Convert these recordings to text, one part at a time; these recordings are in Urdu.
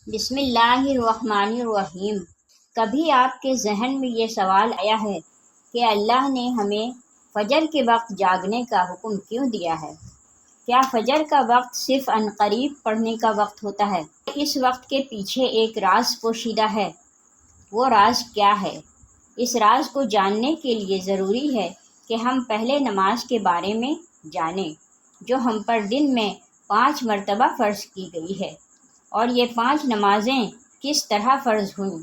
بسم اللہ الرحمن الرحیم۔ کبھی آپ کے ذہن میں یہ سوال آیا ہے کہ اللہ نے ہمیں فجر کے وقت جاگنے کا حکم کیوں دیا ہے؟ کیا فجر کا وقت صرف عنقریب پڑھنے کا وقت ہوتا ہے؟ اس وقت کے پیچھے ایک راز پوشیدہ ہے۔ وہ راز کیا ہے؟ اس راز کو جاننے کے لیے ضروری ہے کہ ہم پہلے نماز کے بارے میں جانیں، جو ہم پر دن میں 5 مرتبہ فرض کی گئی ہے۔ اور یہ 5 نمازیں کس طرح فرض ہوئیں،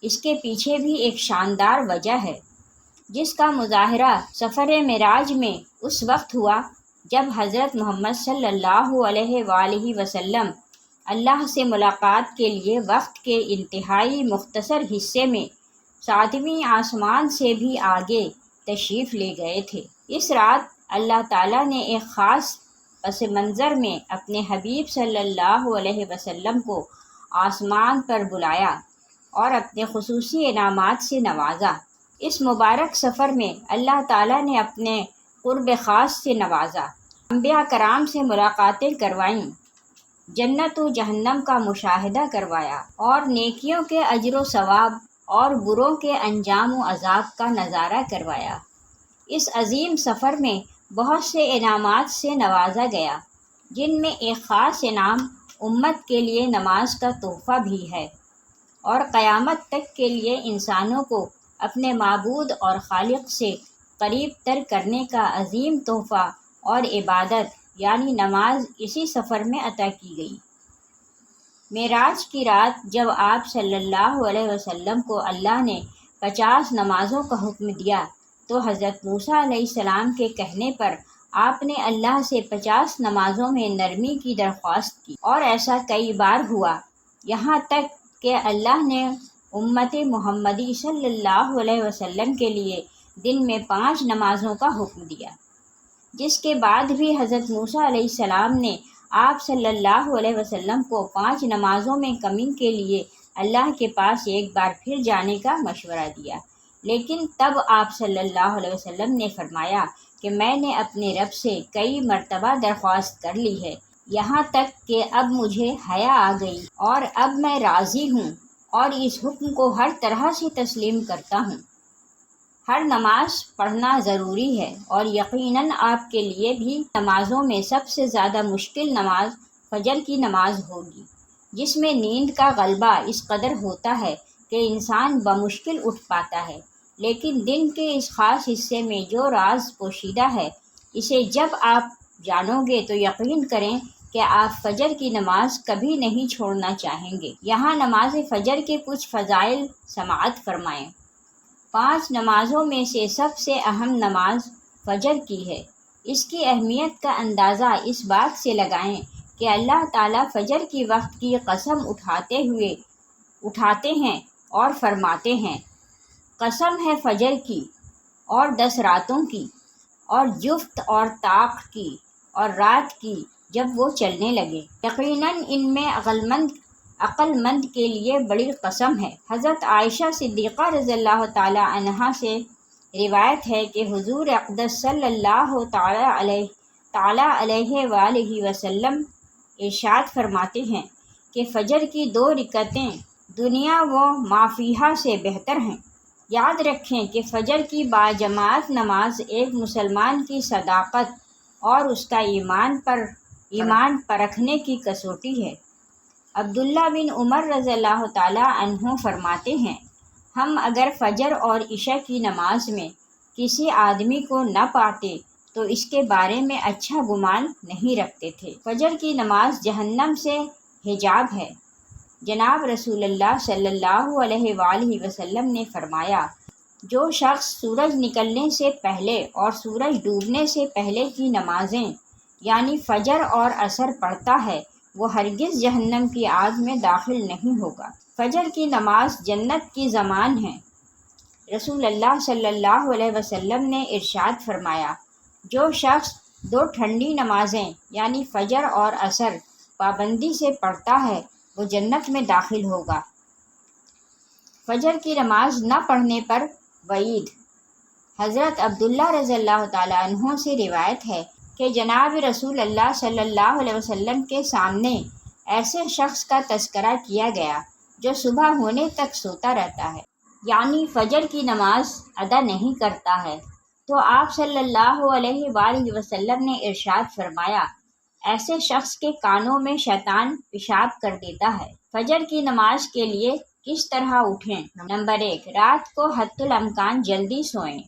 اس کے پیچھے بھی ایک شاندار وجہ ہے، جس کا مظاہرہ سفر معراج میں اس وقت ہوا جب حضرت محمد صلی اللہ علیہ وآلہ وسلم اللہ سے ملاقات کے لیے وقت کے انتہائی مختصر حصے میں 7ویں آسمان سے بھی آگے تشریف لے گئے تھے۔ اس رات اللہ تعالیٰ نے ایک خاص پس منظر میں اپنے حبیب صلی اللہ علیہ وسلم کو آسمان پر بلایا اور اپنے خصوصی انعامات سے نوازا۔ اس مبارک سفر میں اللہ تعالیٰ نے اپنے قرب خاص سے نوازا، انبیاء کرام سے ملاقاتیں کروائیں، جنت و جہنم کا مشاہدہ کروایا اور نیکیوں کے اجر و ثواب اور بروں کے انجام و عذاب کا نظارہ کروایا۔ اس عظیم سفر میں بہت سے انعامات سے نوازا گیا، جن میں ایک خاص انعام امت کے لیے نماز کا تحفہ بھی ہے، اور قیامت تک کے لیے انسانوں کو اپنے معبود اور خالق سے قریب تر کرنے کا عظیم تحفہ اور عبادت یعنی نماز اسی سفر میں عطا کی گئی۔ معراج کی رات جب آپ صلی اللہ علیہ وسلم کو اللہ نے 50 نمازوں کا حکم دیا تو حضرت موسیٰ علیہ السلام کے کہنے پر آپ نے اللہ سے 50 نمازوں میں نرمی کی درخواست کی، اور ایسا کئی بار ہوا، یہاں تک کہ اللہ نے امت محمدی صلی اللہ علیہ وسلم کے لیے دن میں 5 نمازوں کا حکم دیا، جس کے بعد بھی حضرت موسیٰ علیہ السلام نے آپ صلی اللہ علیہ وسلم کو 5 نمازوں میں کمی کے لیے اللہ کے پاس ایک بار پھر جانے کا مشورہ دیا، لیکن تب آپ صلی اللہ علیہ وسلم نے فرمایا کہ میں نے اپنے رب سے کئی مرتبہ درخواست کر لی ہے، یہاں تک کہ اب مجھے حیا آ گئی اور اب میں راضی ہوں اور اس حکم کو ہر طرح سے تسلیم کرتا ہوں۔ ہر نماز پڑھنا ضروری ہے، اور یقیناً آپ کے لیے بھی نمازوں میں سب سے زیادہ مشکل نماز فجر کی نماز ہوگی، جس میں نیند کا غلبہ اس قدر ہوتا ہے کہ انسان بمشکل اٹھ پاتا ہے، لیکن دن کے اس خاص حصے میں جو راز پوشیدہ ہے، اسے جب آپ جانو گے تو یقین کریں کہ آپ فجر کی نماز کبھی نہیں چھوڑنا چاہیں گے۔ یہاں نماز فجر کے کچھ فضائل سماعت فرمائیں۔ 5 نمازوں میں سے سب سے اہم نماز فجر کی ہے۔ اس کی اہمیت کا اندازہ اس بات سے لگائیں کہ اللہ تعالیٰ فجر کی وقت کی قسم اٹھاتے ہیں اور فرماتے ہیں، قسم ہے فجر کی اور 10 راتوں کی اور جفت اور طاق کی اور رات کی جب وہ چلنے لگے، یقیناً ان میں عقل مند کے لیے بڑی قسم ہے۔ حضرت عائشہ صدیقہ رضی اللہ تعالی عنہا سے روایت ہے کہ حضور اقدس صلی اللہ تعالی علیہ وآلہ وسلم ارشاد فرماتے ہیں کہ فجر کی 2 رکعتیں دنیا و ما فیہا سے بہتر ہیں۔ یاد رکھیں کہ فجر کی باجماعت نماز ایک مسلمان کی صداقت اور اس کا ایمان پرکھنے کی کسوٹی ہے۔ عبداللہ بن عمر رضی اللہ تعالی عنہ فرماتے ہیں، ہم اگر فجر اور عشاء کی نماز میں کسی آدمی کو نہ پاتے تو اس کے بارے میں اچھا گمان نہیں رکھتے تھے۔ فجر کی نماز جہنم سے حجاب ہے۔ جناب رسول اللہ صلی اللہ علیہ وآلہ وسلم نے فرمایا، جو شخص سورج نکلنے سے پہلے اور سورج ڈوبنے سے پہلے کی نمازیں یعنی فجر اور عصر پڑھتا ہے، وہ ہرگز جہنم کی آگ میں داخل نہیں ہوگا۔ فجر کی نماز جنت کی ضمان ہے۔ رسول اللہ صلی اللہ علیہ وسلم نے ارشاد فرمایا، جو شخص 2 ٹھنڈی نمازیں یعنی فجر اور عصر پابندی سے پڑھتا ہے وہ جنت میں داخل ہوگا۔ فجر کی نماز نہ پڑھنے پر وعید۔ حضرت عبداللہ رضی اللہ تعالیٰ عنہ سے روایت ہے کہ جناب رسول اللہ صلی اللہ علیہ وسلم کے سامنے ایسے شخص کا تذکرہ کیا گیا جو صبح ہونے تک سوتا رہتا ہے، یعنی فجر کی نماز ادا نہیں کرتا ہے، تو آپ صلی اللہ علیہ وآلہ وسلم نے ارشاد فرمایا، ایسے شخص کے کانوں میں شیطان پیشاب کر دیتا ہے۔ فجر کی نماز کے لیے کس طرح اٹھیں؟ نمبر 1، رات کو حتی الامکان جلدی سوئیں۔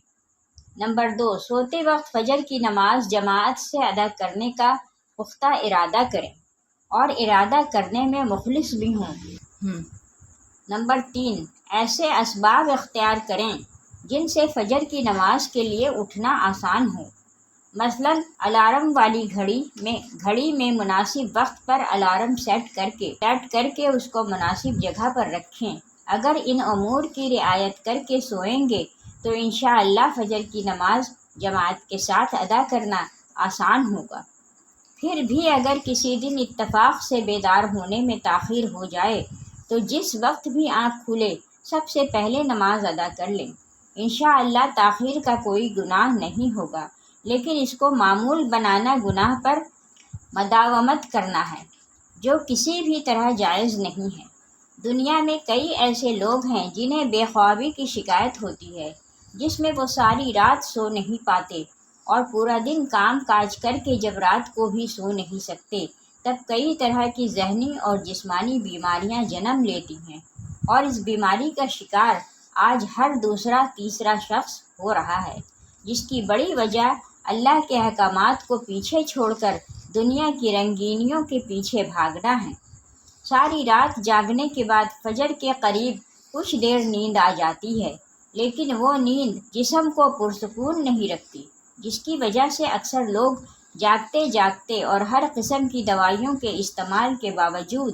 نمبر 2، سوتے وقت فجر کی نماز جماعت سے ادا کرنے کا پختہ ارادہ کریں اور ارادہ کرنے میں مخلص بھی ہوں۔ نمبر 3، ایسے اسباب اختیار کریں جن سے فجر کی نماز کے لیے اٹھنا آسان ہو، مثلاً الارم والی گھڑی میں مناسب وقت پر الارم سیٹ کر کے اس کو مناسب جگہ پر رکھیں۔ اگر ان امور کی رعایت کر کے سوئیں گے تو انشاءاللہ فجر کی نماز جماعت کے ساتھ ادا کرنا آسان ہوگا۔ پھر بھی اگر کسی دن اتفاق سے بیدار ہونے میں تاخیر ہو جائے تو جس وقت بھی آنکھ کھلے سب سے پہلے نماز ادا کر لیں۔ انشاءاللہ تاخیر کا کوئی گناہ نہیں ہوگا، لیکن اس کو معمول بنانا گناہ پر مداومت کرنا ہے، جو کسی بھی طرح جائز نہیں ہے۔ دنیا میں کئی ایسے لوگ ہیں جنہیں بے خوابی کی شکایت ہوتی ہے، جس میں وہ ساری رات سو نہیں پاتے اور پورا دن کام کاج کر کے جب رات کو بھی سو نہیں سکتے، تب کئی طرح کی ذہنی اور جسمانی بیماریاں جنم لیتی ہیں، اور اس بیماری کا شکار آج ہر دوسرا تیسرا شخص ہو رہا ہے، جس کی بڑی وجہ اللہ کے احکامات کو پیچھے چھوڑ کر دنیا کی رنگینیوں کے پیچھے بھاگنا ہے۔ ساری رات جاگنے کے بعد فجر کے قریب کچھ دیر نیند آ جاتی ہے، لیکن وہ نیند جسم کو پرسکون نہیں رکھتی، جس کی وجہ سے اکثر لوگ جاگتے اور ہر قسم کی دوائیوں کے استعمال کے باوجود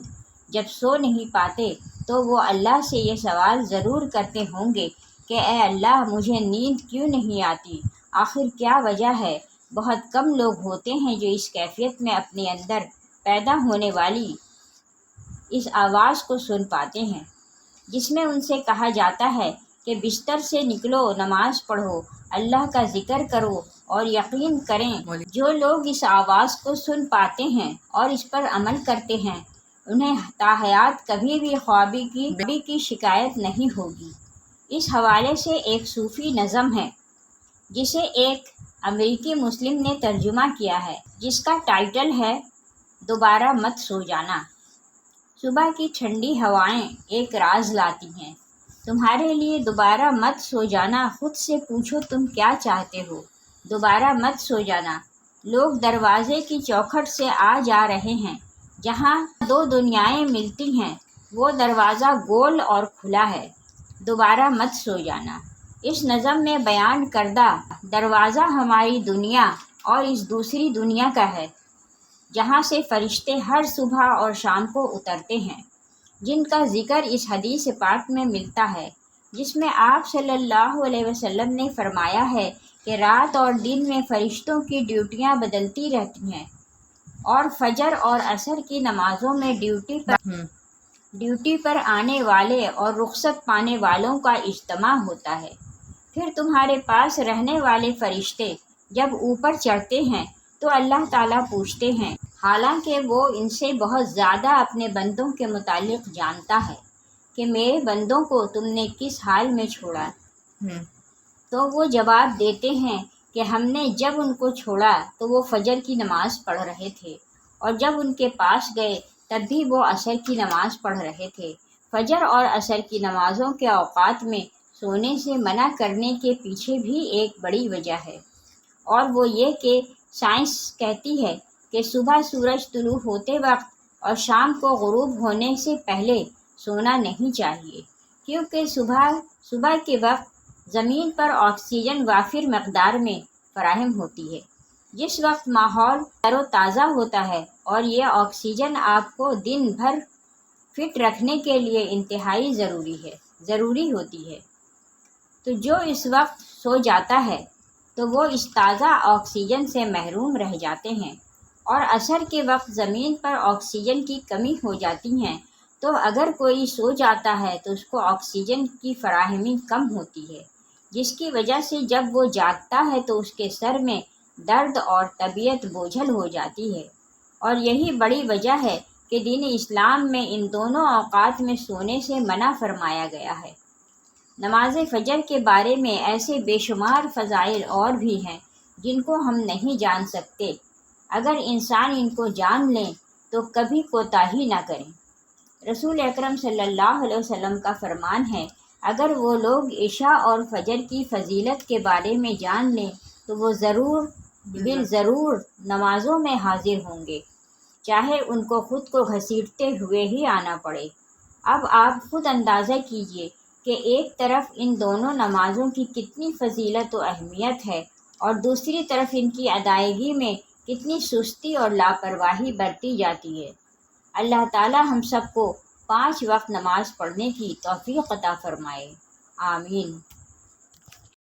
جب سو نہیں پاتے تو وہ اللہ سے یہ سوال ضرور کرتے ہوں گے کہ اے اللہ، مجھے نیند کیوں نہیں آتی؟ آخر کیا وجہ ہے؟ بہت کم لوگ ہوتے ہیں جو اس کیفیت میں اپنے اندر پیدا ہونے والی اس آواز کو سن پاتے ہیں، جس میں ان سے کہا جاتا ہے کہ بستر سے نکلو، نماز پڑھو، اللہ کا ذکر کرو، اور یقین کریں جو لوگ اس آواز کو سن پاتے ہیں اور اس پر عمل کرتے ہیں، انہیں تاحیات کبھی بھی خوابی کی شکایت نہیں ہوگی۔ اس حوالے سے ایک صوفی نظم ہے جسے ایک امریکی مسلم نے ترجمہ کیا ہے، جس کا ٹائٹل ہے دوبارہ مت سو جانا۔ صبح کی ٹھنڈی ہوائیں ایک راز لاتی ہیں تمہارے لیے، دوبارہ مت سو جانا۔ خود سے پوچھو تم کیا چاہتے ہو؟ دوبارہ مت سو جانا۔ لوگ دروازے کی چوکھٹ سے آ جا رہے ہیں، جہاں دو دنیایں ملتی ہیں، وہ دروازہ گول اور کھلا ہے۔ دوبارہ مت سو جانا۔ اس نظم میں بیان کردہ دروازہ ہماری دنیا اور اس دوسری دنیا کا ہے، جہاں سے فرشتے ہر صبح اور شام کو اترتے ہیں، جن کا ذکر اس حدیث پاک میں ملتا ہے، جس میں آپ صلی اللہ علیہ وسلم نے فرمایا ہے کہ رات اور دن میں فرشتوں کی ڈیوٹیاں بدلتی رہتی ہیں، اور فجر اور عصر کی نمازوں میں ڈیوٹی پر آنے والے اور رخصت پانے والوں کا اجتماع ہوتا ہے۔ پھر تمہارے پاس رہنے والے فرشتے جب اوپر چڑھتے ہیں تو اللہ تعالیٰ پوچھتے ہیں، حالانکہ وہ ان سے بہت زیادہ اپنے بندوں کے متعلق جانتا ہے، کہ میرے بندوں کو تم نے کس حال میں چھوڑا؟ تو وہ جواب دیتے ہیں کہ ہم نے جب ان کو چھوڑا تو وہ فجر کی نماز پڑھ رہے تھے، اور جب ان کے پاس گئے تب بھی وہ عصر کی نماز پڑھ رہے تھے۔ فجر اور عصر کی نمازوں کے اوقات میں سونے سے منع کرنے کے پیچھے بھی ایک بڑی وجہ ہے، اور وہ یہ کہ سائنس کہتی ہے کہ صبح سورج طلوع ہوتے وقت اور شام کو غروب ہونے سے پہلے سونا نہیں چاہیے، کیونکہ صبح کے وقت زمین پر آکسیجن وافر مقدار میں فراہم ہوتی ہے، جس وقت ماحول تر و تازہ ہوتا ہے، اور یہ آکسیجن آپ کو دن بھر فٹ رکھنے کے لیے انتہائی ضروری ہوتی ہے۔ تو جو اس وقت سو جاتا ہے تو وہ اس تازہ آکسیجن سے محروم رہ جاتے ہیں، اور عصر کے وقت زمین پر آکسیجن کی کمی ہو جاتی ہے، تو اگر کوئی سو جاتا ہے تو اس کو آکسیجن کی فراہمی کم ہوتی ہے، جس کی وجہ سے جب وہ جاگتا ہے تو اس کے سر میں درد اور طبیعت بوجھل ہو جاتی ہے، اور یہی بڑی وجہ ہے کہ دین اسلام میں ان دونوں اوقات میں سونے سے منع فرمایا گیا ہے۔ نماز فجر کے بارے میں ایسے بے شمار فضائل اور بھی ہیں جن کو ہم نہیں جان سکتے۔ اگر انسان ان کو جان لیں تو کبھی کوتاہی نہ کریں۔ رسول اکرم صلی اللہ علیہ وسلم کا فرمان ہے، اگر وہ لوگ عشاء اور فجر کی فضیلت کے بارے میں جان لیں تو وہ ضرور نمازوں میں حاضر ہوں گے، چاہے ان کو خود کو گھسیٹتے ہوئے ہی آنا پڑے۔ اب آپ خود اندازہ کیجئے کہ ایک طرف ان دونوں نمازوں کی کتنی فضیلت و اہمیت ہے اور دوسری طرف ان کی ادائیگی میں کتنی سستی اور لاپرواہی برتی جاتی ہے۔ اللہ تعالی ہم سب کو 5 وقت نماز پڑھنے کی توفیق عطا فرمائے، آمین۔